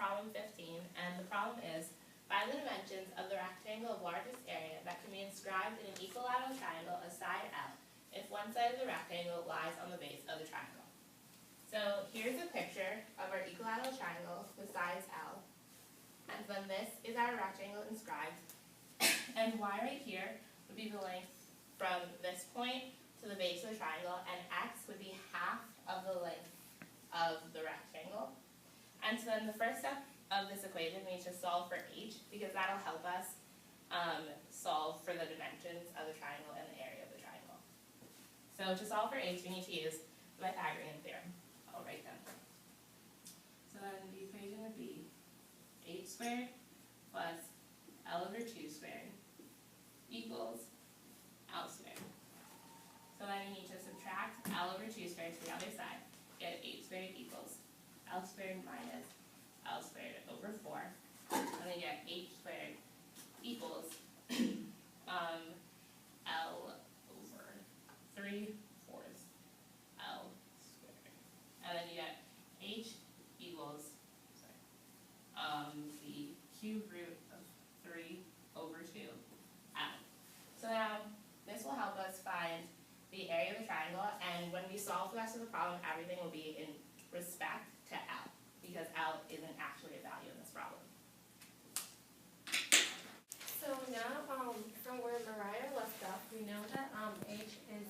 problem 15, and the problem is, find the dimensions of the rectangle of largest area that can be inscribed in an equilateral triangle of side L if one side of the rectangle lies on the base of the triangle. So here's a picture of our equilateral triangle with sides L, and then this is our rectangle inscribed, and y right here would be the length from this point to the base of the triangle, and x would be half of the length of the rectangle. And so then the first step of this equation, we need to solve for h, because that'll help us solve for the dimensions of the triangle and the area of the triangle. So to solve for h, we need to use the Pythagorean theorem. I'll write them. So then the equation would be h squared plus L over 2 squared equals L squared. So then you need to subtract L over 2 squared to the other side. Get h squared equals L squared minus L squared over 4. And then you get h squared equals L over 3/4 L squared. And then you get h equals, the cube root of 3 over 2 L. So now this will help us find the area of the triangle, and when we solve the rest of the problem, everything will be in respect to L, because L isn't actually a value in this problem. So now, from where Mariah left off, we know that h is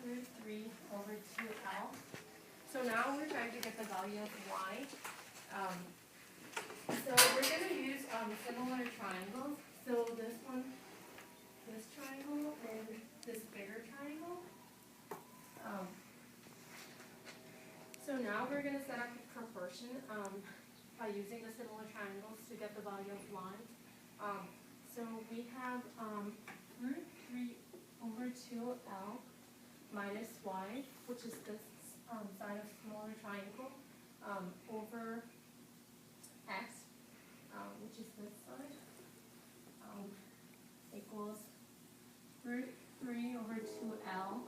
root 3 over 2L. So now we're trying to get the value of y. So we're going to use similar triangles. So this one, this triangle, and this bigger triangle. So now we're going to set up a proportion by using the similar triangles to get the value of y. So we have root 3 over 2L minus y, which is this side of smaller triangle, over x, which is this side, equals root 3 over 2L.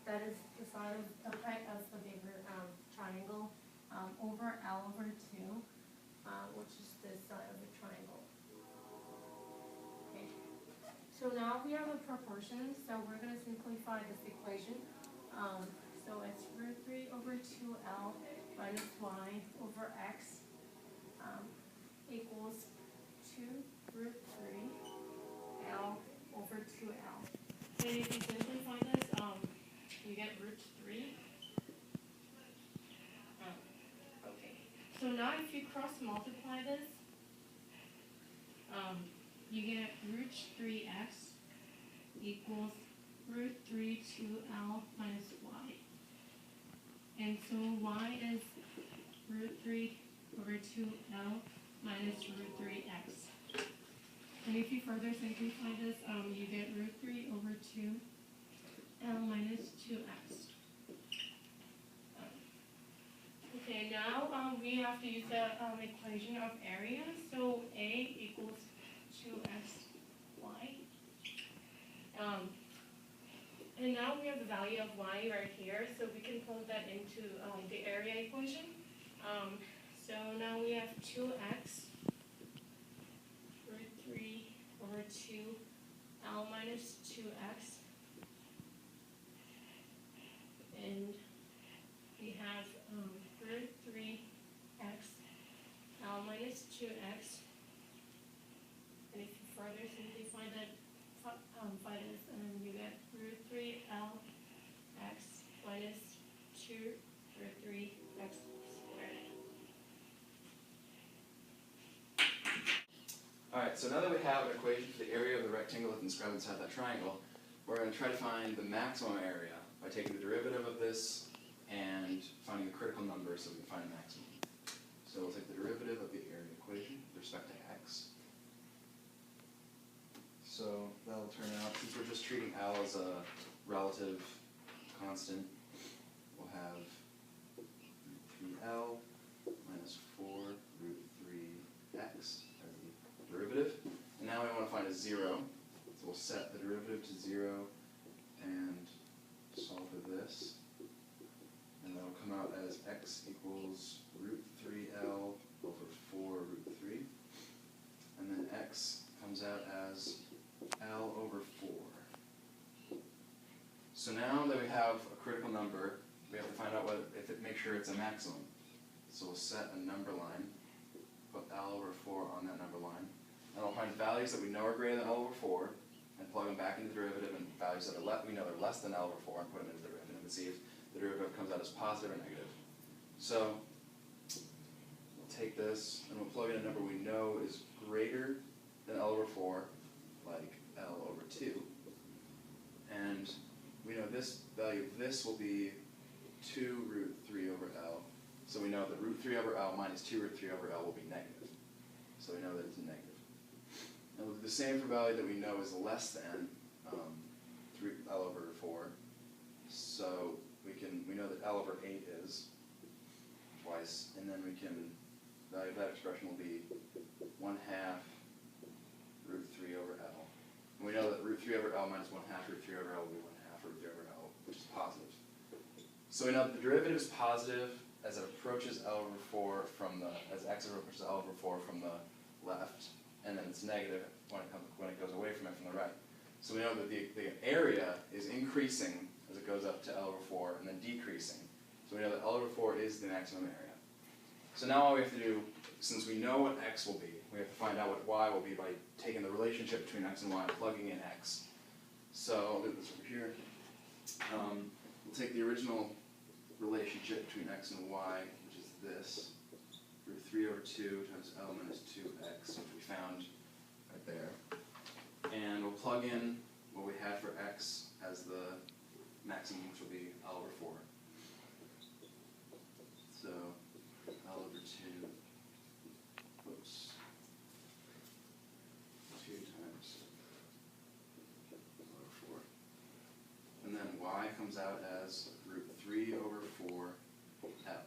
That is the side of the height of the bigger triangle, over L over 2, which is this side of the triangle. Okay. So now we have a proportion, so we're going to simplify this equation. So it's root 3 over 2L minus y over x equals 2 root 3 L over 2L. So if you simplify this, you get root 3. Okay. So now if you cross multiply this, you get root 3x equals root 3 2L minus y. And so y is root 3 over 2L minus root 3x. And if you further simplify this, you get root 3 over 2L minus 2x. Okay, now we have to use the equation of area. So A equals 2xy. And now we have the value of y right here, so we can plug that into the area equation. So now we have 2x root 3 over 2L minus 2x. And we have root 3x L minus 2x. And if you further simplify that, you get root 3L x minus 2 root 3x squared. Alright, so now that we have an equation for the area of the rectangle that's inscribed inside that triangle, we're going to try to find the maximum area by taking the derivative of this and finding the critical number so we can find a maximum. So we'll take the derivative of the area equation with respect to x. So that'll turn out, since we're just treating L as a relative constant, we'll have root 3L minus 4 root 3x as the derivative. And now we want to find a 0. So we'll set the derivative to 0 and solve for this. And that'll come out as x equals root 3L sure it's a maximum. So we'll set a number line, put L over 4 on that number line, and we'll find values that we know are greater than L over 4, and plug them back into the derivative, and values that we know are less than L over 4, and put them into the derivative, and see if the derivative comes out as positive or negative. So we'll take this, and we'll plug in a number we know is greater than L over 4, like L over 2, and we know this value of this will be 2 root 3 over L. So we know that root 3 over L minus 2 root 3 over L will be negative. So we know that it's negative. And we'll do the same for value that we know is less than 3 L over 4. So we know that L over 8 is twice, and then the value of that expression will be 1/2 root 3 over L. And we know that root 3 over L minus 1/2 root 3 over L will be 1/2 root 3 over L, which is positive. So we know that the derivative is positive as it approaches L over 4 as x approaches L over 4 from the left, and then it's negative when it goes away from it from the right. So we know that the area is increasing as it goes up to L over 4 and then decreasing. So we know that L over 4 is the maximum area. So now all we have to do, since we know what x will be, we have to find out what y will be by taking the relationship between x and y and plugging in x. So I'll do this over here. We'll take the original relationship between x and y, which is this, root 3 over 2 times L minus 2x, which we found right there. And we'll plug in what we had for x as the maximum, which will be L over 4. So L over 2, whoops, 2 times L over 4. And then y comes out as root 3 over 4 L.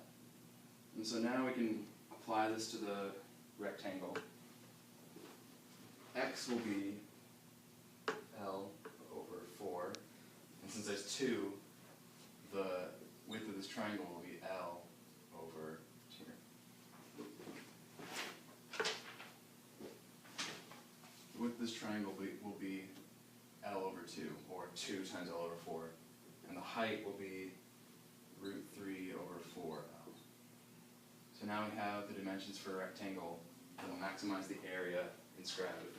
And so now we can apply this to the rectangle. X will be L over 4. And since there's 2, the width of this triangle will be L over here. The width of this triangle will be L over 2, or 2 times L over 4. And the height will be root 3 over 4L. So now we have the dimensions for a rectangle that will maximize the area inscribed with